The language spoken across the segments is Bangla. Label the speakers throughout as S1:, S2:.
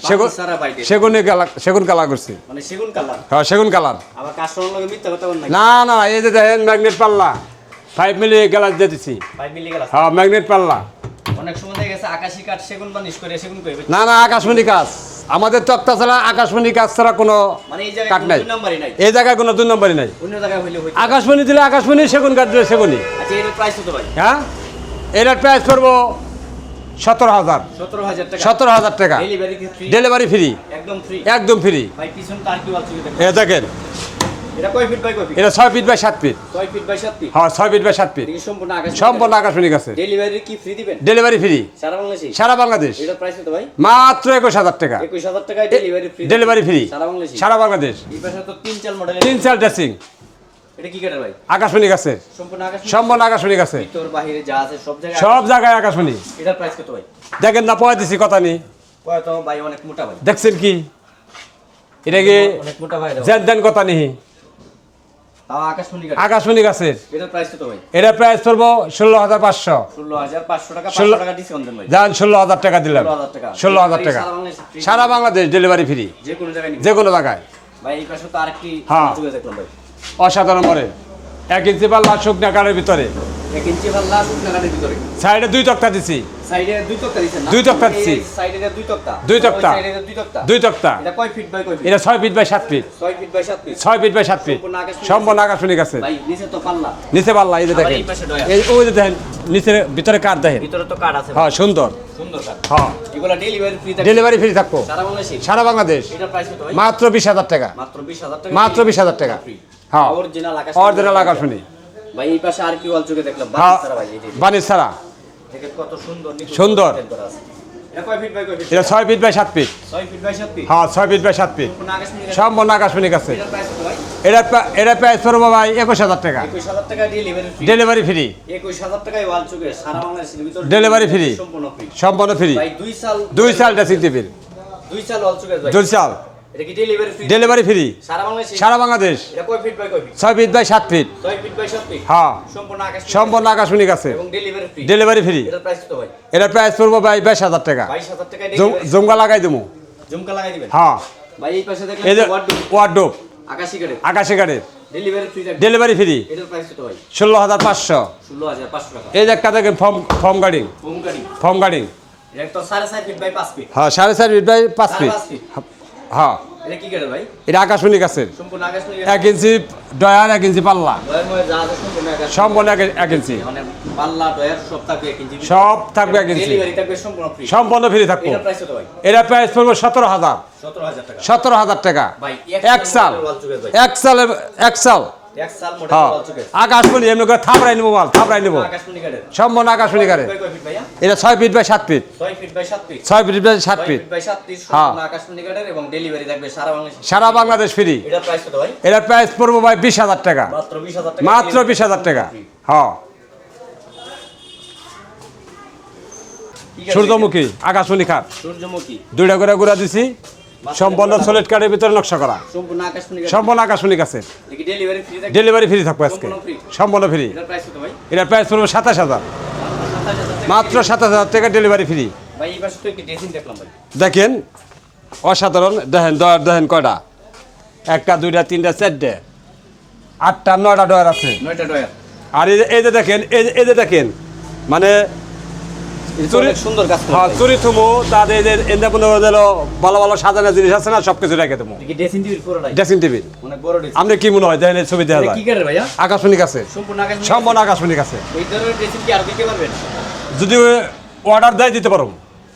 S1: সেগুন কালার করছি।
S2: মানে সেগুন কালার?
S1: হ্যাঁ সেগুন কালার।
S2: আবার কাস্টমার লগে মিথ্যা কথা বল না?
S1: না না, এই যে দেখেন ম্যাগনেট পাল্লা 5 মিলি গ্লাস দিতেছি।
S2: 5 মিলি গ্লাস?
S1: হ্যাঁ ম্যাগনেট পাল্লা।
S2: অনেক সময় দেখা গেছে আকাশী কাঠ সেগুন বানিশ করে সেগুন কইবে।
S1: না না, আকাশমণি কাজ আমাদের তক্তা ছাড়া, আকাশমণি কাজ ছাড়া কোনো
S2: মানে এই জায়গায়
S1: কাঠ নাই।
S2: দুই নম্বরই নাই?
S1: এই জায়গায় কোনো 2 নম্বরই নাই।
S2: অন্য জায়গায় হইলে হইতো।
S1: আকাশমণি দিলে আকাশমণি, সেগুন কাঠ দিলে সেগুনই।
S2: আচ্ছা এর প্রাইস কত ভাই?
S1: হ্যাঁ এটার প্রাইস পড়বো 17,000।
S2: 17,000 টাকা?
S1: 17,000 টাকা।
S2: ডেলিভারি কি ফ্রি?
S1: ডেলিভারি ফ্রি,
S2: একদম ফ্রি?
S1: একদম ফ্রি।
S2: ভাই পিছন তার কি বলছো দেখেন?
S1: এই দেখেন
S2: এটা কয় ফিট বাই কয় ফিট?
S1: এটা 6 feet by 7 feet.
S2: 6 feet by 7 feet?
S1: হ্যাঁ 6 ফিট বাই 7 ফিট।
S2: এটা সম্পূর্ণ আকাশ?
S1: সম্পূর্ণ আকাশমণি কাছে।
S2: ডেলিভারি কি ফ্রি দিবেন?
S1: ডেলিভারি ফ্রি
S2: সারা বাংলাদেশে?
S1: সারা বাংলাদেশ।
S2: এটার প্রাইস কত ভাই?
S1: মাত্র 21,000 টাকা।
S2: 21,000 টাকায় ডেলিভারি ফ্রি?
S1: ডেলিভারি ফ্রি
S2: সারা বাংলাদেশে?
S1: সারা বাংলাদেশ।
S2: এই পাশে তো 3-4 মডেলের
S1: 3-4 ড্রেসিং।
S2: এটা কি কাটার ভাই?
S1: আকাশমণি কাছে,
S2: সম্পূর্ণ আকাশ?
S1: সম্পূর্ণ আকাশমণি কাছে।
S2: ভিতর বাহিরে যা আছে সব জায়গায়?
S1: সব জায়গায় আকাশমণি।
S2: এটার প্রাইস কত ভাই?
S1: দেখেন না পয়া দিছি কথা নেই।
S2: কয় তো ভাই অনেক মোটা ভাই।
S1: দেখছেন কি এটা কি
S2: অনেক মোটা ভাই।
S1: জেন দেন কথা নেই।
S2: তাও আকাশমণি কাঠ?
S1: আকাশমণি কাছে।
S2: এটার প্রাইস কত ভাই?
S1: এটা প্রাইস পড়বো 16,500।
S2: 16,500 টাকা? 500 টাকা ডিসকাউন্ট দেন ভাই?
S1: যান 16,000 টাকা দিলাম।
S2: 16,000 টাকা?
S1: 16,000 টাকা
S2: সারা বাংলাদেশে free?
S1: সারা বাংলাদেশ ডেলিভারি ফ্রি,
S2: যে কোনো জায়গায় নিবেন?
S1: যে কোনো জায়গায়।
S2: ভাই এই পাশে তো আরেকটি
S1: হ্যাঁ।
S2: চলে দেখলাম ভাই।
S1: অসাধারণ মরে 1 ইঞ্চি পাল্লা শুকনা কাঠের ভিতরে।
S2: 1 ইঞ্চি পাল্লা শুকনা কাঠের ভিতরে?
S1: সাইডে 2 তক্তা দিছি।
S2: সাইডে 2 তক্তা দিছেন না?
S1: 2 তক্তা দিছি।
S2: এই সাইডে 2 তক্তা?
S1: 2 তক্তা।
S2: ওই সাইডে 2 তক্তা?
S1: 2 তক্তা।
S2: এটা কয় ফিট বাই কয় ফিট?
S1: এটা 6 feet by 7 feet.
S2: 6 feet by 7 feet?
S1: 6 feet by 7 feet. সম্পূর্ণ আকাশমণি কাছে।
S2: ভাই নিচে তো পাল্লা?
S1: নিচে পাল্লা এই যে
S2: আবার
S1: দেখেন,
S2: এই পাশে ডয়া?
S1: এই ওই যে দেখেন নিচের ভিতরে কাঠ দেখেন।
S2: ভিতরে তো কাঠ আছে?
S1: হ্যাঁ সুন্দর
S2: সুন্দর কাঠ।
S1: হ্যাঁ।
S2: এগুলা ডেলিভারি ফ্রি থাকে?
S1: ডেলিভারি ফ্রি থাকবো
S2: সারা বাংলাদেশে?
S1: সারা বাংলাদেশ।
S2: এটা প্রাইস কত ভাই?
S1: মাত্র 20,000 টাকা।
S2: মাত্র 20,000 টাকা?
S1: মাত্র 20,000 টাকা। হ্যাঁ
S2: অরিজিনাল আকাশ?
S1: অরিজিনাল আকাশমণি।
S2: ভাই এই পাশে আর কি ওয়াল চোখে দেখলাম
S1: হ্যাঁ
S2: বাকি সারা ভাই এই যে
S1: বানিশ ছাড়া।
S2: দেখেন কত সুন্দর নিখুঁত
S1: সুন্দর।
S2: ডিজাইন করা আছে। এটা কয় ফিট বাই কয় ফিট?
S1: এটা 6 feet by 7 feet.
S2: 6 feet by 7 feet?
S1: হ্যাঁ 6 ফিট বাই 7 ফিট।
S2: সম্পূর্ণ আকাশ নিয়ে
S1: সম্পূর্ণ আকাশমণি কাছে।
S2: এটার প্রাইস কত ভাই?
S1: এটা প্রাইস পড়বো ভাই 21,000 টাকা।
S2: 21,000 টাকা ডেলিভারি ফ্রি?
S1: Delivery free.
S2: 21,000 টাকায় ওয়াল চোখে সারা বাংলাদেশের ভিতর
S1: ডেলিভারি ফ্রি।
S2: সম্পূর্ণ ফ্রি?
S1: সম্পূর্ণ ফ্রি।
S2: ভাই
S1: 2 সাল ড্রেসিং টেবিল।
S2: 2 সাল ওয়াল চোখে ভাই?
S1: 2 সাল।
S2: এটা কি ডেলিভারি ফ্রি?
S1: ডেলিভারি ফ্রি
S2: সারা বাংলাদেশে?
S1: সারা বাংলাদেশ।
S2: এটা কয় ফিট বাই কয় feet?
S1: 6 feet by 7 feet.
S2: 6 feet by 7 feet?
S1: হ্যাঁ
S2: সম্পূর্ণ আকাশ
S1: সম্পূর্ণ আকাশমণি কাছে
S2: এবং ডেলিভারি ফ্রি?
S1: Delivery free.
S2: এটার প্রাইস কত ভাই?
S1: এটা প্রাইস পড়বো ভাই 22,000 টাকা।
S2: 22,000 টাকায় ডেলিভারি?
S1: জুমকা লাগাই দেবো।
S2: ঝুমকা লাগাই দিবেন?
S1: হ্যাঁ
S2: ভাই এই পাশে দেখলাম
S1: এই যে
S2: ওয়ার্ডরোব
S1: ওয়ার্ডরোব
S2: আকাশী কাঠের?
S1: আকাশি কাঠের।
S2: ডেলিভারি ফ্রি থাকে?
S1: Delivery free.
S2: এটার প্রাইস কত ভাই?
S1: 16,500।
S2: 16,500 টাকা?
S1: এই যে একটা দেখেন ফর্ম গার্ডিং।
S2: হোম গাড়ি?
S1: ফর্ম গার্ডিং
S2: এটা তো 4.5 ফিট বাই 5 ফিট?
S1: হ্যাঁ 4.5 ফিট বাই 5 ফিট।
S2: 5 ফিট?
S1: হ্যাঁ
S2: এটা কি কাঠের ভাই?
S1: এটা আকাশমণি কাছের।
S2: সম্পূর্ণ আকাশ নিয়ে
S1: 1 ইঞ্চি ডয়ার 1 ইঞ্চি পাল্লা।
S2: ডয়ার মধ্যে যা আছে সম্পূর্ণ আকাশ?
S1: সম্পূর্ণ 1 ইঞ্চি।
S2: মানে পাল্লা ডয়ার সব থাকবে 1 ইঞ্চি?
S1: সব থাকবে 1 ইঞ্চি।
S2: ডেলিভারি থাকবে সম্পূর্ণ ফ্রি?
S1: সম্পূর্ণ ফ্রি থাকবো।
S2: এটার প্রাইস কত ভাই?
S1: এটা প্রাইস পড়বো 17,000।
S2: 17,000 টাকা?
S1: 17,000 টাকা।
S2: ভাই
S1: এক সাল।
S2: ওয়াল চোখে ভাই?
S1: এক সাল।
S2: এক সাল মডেল
S1: হ্যাঁ
S2: ওয়াল চোখে?
S1: আকাশমণি এমনি করে থাপড়াই নেবো মাল, থাপড়াই নেবো।
S2: আকাশমণি কাঠের?
S1: সম্পূর্ণ আকাশমণি কাঠের।
S2: কয় ফিট ভাইয়া?
S1: এটা 6 feet by 7 feet.
S2: 6 feet by 7 feet?
S1: 6 feet by 7
S2: 6
S1: feet.
S2: Feet by 7 feet
S1: হ্যাঁ।
S2: সম্পূর্ণ আকাশমণি কাঠের এবং ডেলিভারি থাকবে সারা বাংলাদেশে?
S1: সারা বাংলাদেশ ফ্রি।
S2: এটার প্রাইস কত ভাই?
S1: এটার প্রাইস পড়বো ভাই 20,000 টাকা।
S2: মাত্র 20,000 টাকা?
S1: মাত্র 20,000 টাকা। হ্যাঁ সূর্যমুখী আকাশমণি খাট
S2: সূর্যমুখী
S1: 2টা করে গুড়া দিছি। সম্পূর্ণ সলিড কাঠের ভিতরে নকশা করা।
S2: সম্পূর্ণ আকাশমণি কাঠ?
S1: সম্পূর্ণ আকাশমণি কাছে।
S2: দেখি ডেলিভারি ফ্রি থাকে?
S1: ডেলিভারি ফ্রি থাকবে আজকে
S2: সম্পূর্ণ ফ্রি?
S1: সম্পূর্ণ ফ্রি।
S2: এটার প্রাইস কত ভাই?
S1: এটার প্রাইস পড়বো 27,000।
S2: 27,000 টাকা?
S1: মাত্র 27,000 টাকা ডেলিভারি ফ্রি।
S2: ভাই এই পাশে তো একটি ড্রেসিং দেখলাম ভাই?
S1: দেখেন অসাধারণ। দেখেন ডয়ার দেখেন কয়টা, 1টা 2টা 3টা 4টে 8টা 9টা ডয়ার আছে।
S2: 9টা ডয়ার?
S1: আর এই যে দেখেন এই যে দেখেন মানে
S2: সুন্দর কাজ করা।
S1: হ্যাঁ চুরি থুমু তার এই যে এন্দা কোনো ভালো ভালো সাজানো জিনিস আছে না, সবকিছু রেখে দেবো।
S2: দেখি ড্রেসিং টেবিল পুরোটাই?
S1: ড্রেসিং টেবিল
S2: অনেক বড় ড্রেসিং।
S1: আপনি কি মনে হয় দেখেন এই ছবি দেখা
S2: এটা
S1: যায়?
S2: কি কাঠের ভাইয়া?
S1: আকাশমণি কাছে।
S2: সম্পূর্ণ আকাশমণি?
S1: সম্পূর্ণ আকাশমণি কাছে।
S2: এই ধরনের ড্রেসিং কি আর দিতে পারবেন?
S1: যদি অর্ডার দেয় দিতে পারো।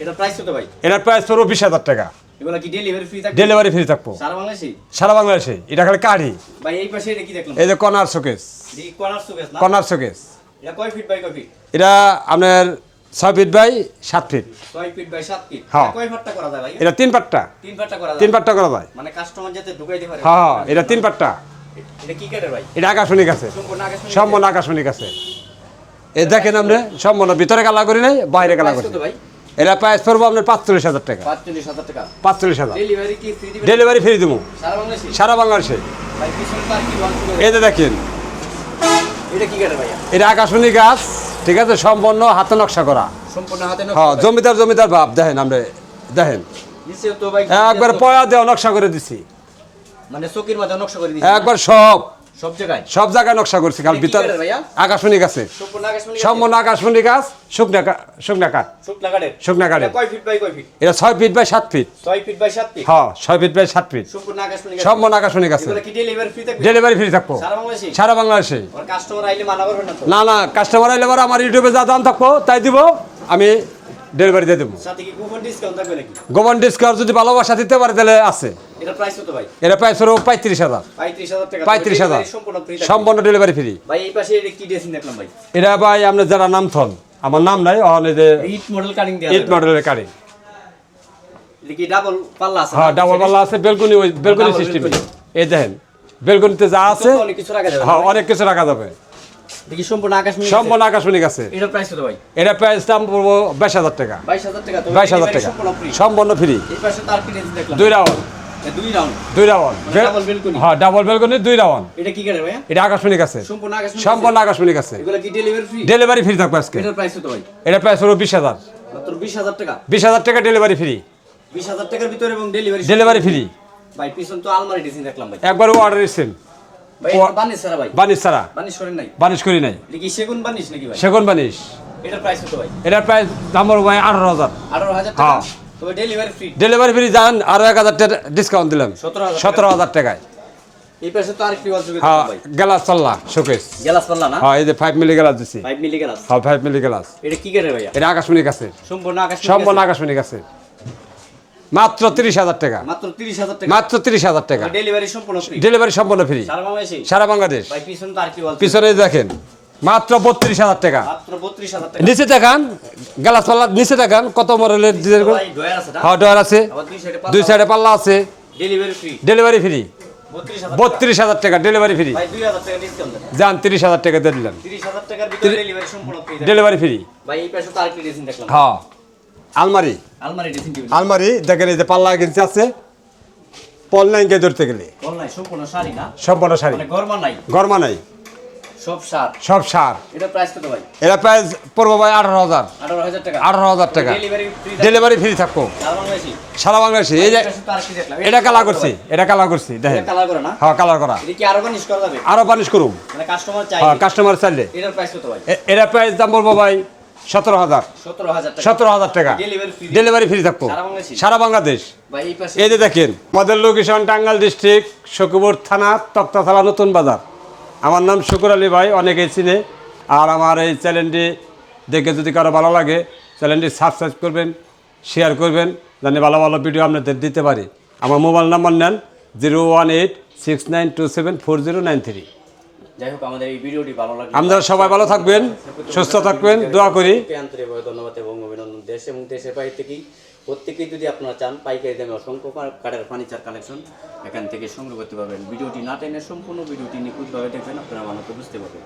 S2: এটার প্রাইস কত ভাই?
S1: এটার প্রাইস পড়বো 20,000 টাকা।
S2: এগুলা কি ডেলিভারি ফ্রি থাকে?
S1: ডেলিভারি ফ্রি থাকবো
S2: সারা বাংলাদেশে?
S1: সারা বাংলাদেশে। এটা খালি কাঠি।
S2: ভাই এই পাশে এটা কি দেখলাম?
S1: এই যে কর্নার শোকেস।
S2: দেখি কর্নার শোকেস না?
S1: কর্নার শোকেস
S2: এটা কয় ফিট বাই কয় ফিট?
S1: এটা আপনার 6 feet by 7 feet.
S2: 6 feet by 7 feet?
S1: হ্যাঁ।
S2: কয় ফাটটা করা যায় ভাই?
S1: এটা 3 পাট্টা।
S2: 3 ফাটটা করা যায়?
S1: 3 পাট্টা করা যায়।
S2: মানে কাস্টমার যাতে ঢুকাইতে পারে?
S1: হ্যাঁ এটা 3 পাট্টা।
S2: এটা কি কাঠের ভাই?
S1: এটা আকাশমণি কাছে।
S2: সম্পূর্ণ আকাশমণি?
S1: সম্পূর্ণ আকাশমণি কাছে। এই দেখেন আমরা সম্পূর্ণ ভিতরে কালা করি নাই, বাইরে কালা করি।
S2: কত ভাই?
S1: এটা প্রাইস পড়বো আপনার 45,000 টাকা।
S2: 45,000 টাকা?
S1: 45,000।
S2: ডেলিভারি কি ফ্রি দিবেন?
S1: ডেলিভারি ফ্রি দেবো
S2: সারা বাংলাদেশে?
S1: সারা বাংলাদেশে।
S2: ভাই পিছনে তার কি ওয়াল চোখে?
S1: এই যে দেখেন
S2: এটা কি কাঠের ভাইয়া?
S1: এটা আকাশমণি গাছ, ঠিক আছে, সম্পূর্ণ হাতে নকশা করা।
S2: সম্পূর্ণ হাতে
S1: হ্যাঁ জমিদার ভাব দেখেন আমরা দেখেন
S2: নিচে তো ভাই
S1: একবার পয়া দেওয়া নকশা করে দিছি,
S2: মানে চকির মধ্যে নকশা করে দিয়েছে
S1: একবার সব
S2: সব জায়গায়।
S1: সব জায়গায় নকশা করছি, খালি
S2: এটা কি
S1: ভিতর
S2: কাঠের ভাইয়া?
S1: আকাশমণি গাছে,
S2: সম্পূর্ণ আকাশমণি
S1: সম্পূর্ণ আকাশমণি গাছ, শুকনা কাঠ, শুকনা কাঠ।
S2: শুকনা কাঠের।
S1: কাঠের।
S2: এটা কয় ফিট বাই কয় ফিট?
S1: এটা 6 feet by 7 feet.
S2: 6 feet by 7 feet.
S1: হ্যাঁ 6 ফিট বাই 7 ফিট,
S2: সম্পূর্ণ আকাশমণি গাছ।
S1: সম্পূর্ণ আকাশমণি গাছে।
S2: এগুলো কি ডেলিভারি ফ্রি থাকবে?
S1: ডেলিভারি ফ্রি থাকবো
S2: সারা বাংলাদেশে?
S1: সারা বাংলাদেশে।
S2: আর কাস্টমার আইলে মানা করবেন না তো?
S1: না না, কাস্টমার আইলে পরে আমার ইউটিউবে যা দাম থাকবো তাই দিব, আমি ডেলিভারি দিয়ে দেবো।
S2: সাথে কি কুপন ডিসকাউন্ট থাকবে নাকি?
S1: গোপন ডিসকাউন্ট যদি ভালোবাসা দিতে পারে তাহলে আছে।
S2: এটা প্রাইস কত ভাই?
S1: এটা প্রাইস হলো 35,000।
S2: 35,000 টাকা।
S1: 35,000
S2: Delivery সম্পূর্ণ ফ্রি থাকবে।
S1: সম্পূর্ণ ডেলিভারি ফ্রি।
S2: ভাই এই পাশে এটা কি ড্রেসিং দেখলাম ভাই?
S1: এটা ভাই আপনি যারা নাম থন, আমার নাম নাই, অনেক যে
S2: ইট মডেল কাটিং দেয়া
S1: ইট মডেলের কারি।
S2: এটা কি ডাবল পাল্লা আছে?
S1: হ্যাঁ ডাবল পাল্লা আছে, বেলকনি, ওই বেলকনি
S2: Double
S1: সিস্টেম।
S2: balcony।
S1: এই দেখেন বেলকনিতে যা আছে,
S2: অনেক কিছু রাখা যাবে।
S1: হ্যাঁ অনেক কিছু রাখা যাবে।
S2: দেখি সম্পূর্ণ আকাশমণি গাছ।
S1: সম্পূর্ণ আকাশমণি গাছে।
S2: এটা প্রাইস কত ভাই?
S1: এটা প্রাইস দাম পড়বো 22,000 টাকা।
S2: 22,000 টাকা। তো
S1: 22,000
S2: delivery
S1: টাকা
S2: সম্পূর্ণ ফ্রি।
S1: সম্পূর্ণ ফ্রি।
S2: এই পাশে তার কি ড্রেসিং দেখলাম?
S1: 2 রাউন্ড,
S2: এটা 2 রাউন্ড।
S1: 2 রাউন্ড।
S2: double balcony।
S1: হ্যাঁ ডাবল বেলকনি 2 রাউন্ড।
S2: এটা কি কাটে ভাইয়া?
S1: এটা আকাশমণি গাছে,
S2: সম্পূর্ণ আকাশমণি।
S1: সম্পূর্ণ আকাশমণি গাছে।
S2: এগুলো কি ডেলিভারি ফ্রি?
S1: ডেলিভারি ফ্রি থাকবে আজকে।
S2: এটার প্রাইস কত ভাই?
S1: এটা প্রাইস হলো 20,000।
S2: মাত্র 20,000 টাকা।
S1: 20,000 টাকা ডেলিভারি ফ্রি।
S2: 20,000 টাকার ভিতরে এবং ডেলিভারি
S1: ডেলিভারি ফ্রি।
S2: ভাই পিছন তো আলমারি ড্রেসিং দেখলাম ভাই।
S1: একবার অর্ডার দিচ্ছেন,
S2: ভাই এটা বানিশ ছাড়া ভাই?
S1: বানিশ ছাড়া,
S2: বানিশ করেন নাই?
S1: বানিশ করি নাই।
S2: এটা কি সেগুন বানিশ নাকি ভাই?
S1: সেগুন বানিশ।
S2: এটার প্রাইস কত ভাই?
S1: এটার প্রাইস দাম হলো ভাই 18,000।
S2: 18,000 টাকা।
S1: হ্যাঁ।
S2: তবে ডেলিভারি ফ্রি।
S1: ডেলিভারি ফ্রি যান, আরো 1,000 টাকা ডিসকাউন্ট দিলাম, 17,000 টাকায়।
S2: এই পাশে তো আরেকটি ওয়াজ যোগে
S1: হ্যাঁ
S2: ভাই।
S1: Glass Challa showcase.
S2: গ্লাস পাল্লা না?
S1: হ্যাঁ এই যে 5 মিলি গ্লাস দিছি।
S2: 5 মিলি গ্লাস।
S1: হ্যাঁ 5 মিলি গ্লাস।
S2: এটা কি কাটে ভাইয়া?
S1: এটা আকাশমণি গাছে,
S2: সম্পূর্ণ আকাশমণি।
S1: সম্পূর্ণ আকাশমণি গাছে। মাত্র 30,000 টাকা।
S2: মাত্র 30,000 টাকা।
S1: মাত্র 30,000 টাকা।
S2: ডেলিভারি সম্পূর্ণ ফ্রি।
S1: ডেলিভারি সম্পূর্ণ ফ্রি
S2: সারা বাংলাদেশে?
S1: সারা বাংলাদেশ।
S2: ভাই পিছন তো আরেকটি ওয়াজ।
S1: পিছনে দেখেন মাত্র 32,000 টাকা।
S2: মাত্র 32,000 টাকা।
S1: নিচে দেখান গ্লাস পাল্লা, নিচে দেখান কত মডেলের ডিজাইন।
S2: ভাই ডয়ার আছে না?
S1: হ্যাঁ ডয়ার আছে,
S2: আবার দুই সাইডে পাল্লা।
S1: 2 সাইডে পাল্লা আছে।
S2: Delivery free.
S1: Delivery free.
S2: 32,000 টাকা।
S1: 32,000 টাকা ডেলিভারি ফ্রি।
S2: ভাই 2,000 টাকা ডিসকাউন্ট দেন।
S1: যান 30,000 টাকা দিয়ে দিলেন,
S2: 30,000 টাকার ভিতরে ডেলিভারি সম্পূর্ণ ফ্রি।
S1: Delivery free.
S2: ভাই এই পাশে তো আরেকটি ড্রেসিং দেখলাম।
S1: হ্যাঁ আলমারি,
S2: আলমারি ড্রেসিং টেবিল।
S1: আলমারি দেখেন এই যে পাল্লা গেঞ্জি আছে, পল লাইনকে ধরতে গেলে
S2: অনলাইন সম্পূর্ণ শাড়ি না?
S1: সম্পূর্ণ শাড়ি,
S2: মানে গরমা নাই?
S1: গরমা নাই,
S2: সব শাড়ি।
S1: সব সার।
S2: এটা প্রাইস কত ভাই?
S1: এরা প্রাইস পড়বো ভাই 18,000।
S2: 18,000 টাকা।
S1: 18,000 টাকা
S2: ডেলিভারি ফ্রি।
S1: ডেলিভারি ফ্রি থাকবো
S2: সারা বাংলাদেশে?
S1: সারা বাংলাদেশে। এই যে
S2: এই পাশে তো আরেকটি দেখলাম।
S1: এটা কালার করছি, এটা কালার করছি দেখেন।
S2: এটা কালার করে না?
S1: হ্যাঁ কালার করা,
S2: এটা কি আরো বানিশ করা যাবে?
S1: আরো বানিশ করুম।
S2: মানে কাস্টমার চাই?
S1: হ্যাঁ কাস্টমার চাইলে।
S2: এটার প্রাইস কত ভাই?
S1: এরা প্রাইস দাম বলবো ভাই 17,000।
S2: 17,000 টাকা।
S1: 17,000 টাকা
S2: ডেলিভারি ফ্রি।
S1: ডেলিভারি ফ্রি থাকবো
S2: সারা বাংলাদেশে?
S1: সারা বাংলাদেশ।
S2: ভাই এই পাশে
S1: এই যে দেখেন আমাদের লোকেশন টাঙ্গাইল ডিস্ট্রিক্ট, সখীপুর থানা, তক্তাতলা, নতুন বাজার। আমার নাম শুকুর আলী ভাই, অনেকেই চিনে। আর আমার এই চ্যানেলটি দেখে যদি কারো ভালো লাগে চ্যানেলটি সাবস্ক্রাইব করবেন, শেয়ার করবেন, জানি ভালো ভালো ভিডিও আপনাদের দিতে পারি। আমার মোবাইল নাম্বার নেন 01869274093।
S2: যাই হোক আমাদের এই ভিডিওটি ভালো লাগলে
S1: আপনারা সবাই ভালো থাকবেন, সুস্থ থাকবেন, দোয়া করি।
S2: আন্তরিকভাবে ধন্যবাদ এবং অভিনন্দন। দেশ এবং দেশের বাইরে থেকেই প্রত্যেকেই যদি আপনারা চান পাইকারি দামে অসংখ্য কাঠের ফার্নিচার কালেকশন এখান থেকে সংগ্রহ করতে পারবেন। ভিডিওটি না টেনে সম্পূর্ণ ভিডিওটি নিখুঁতভাবে দেখবেন, আপনারা ভালো বুঝতে পারবেন।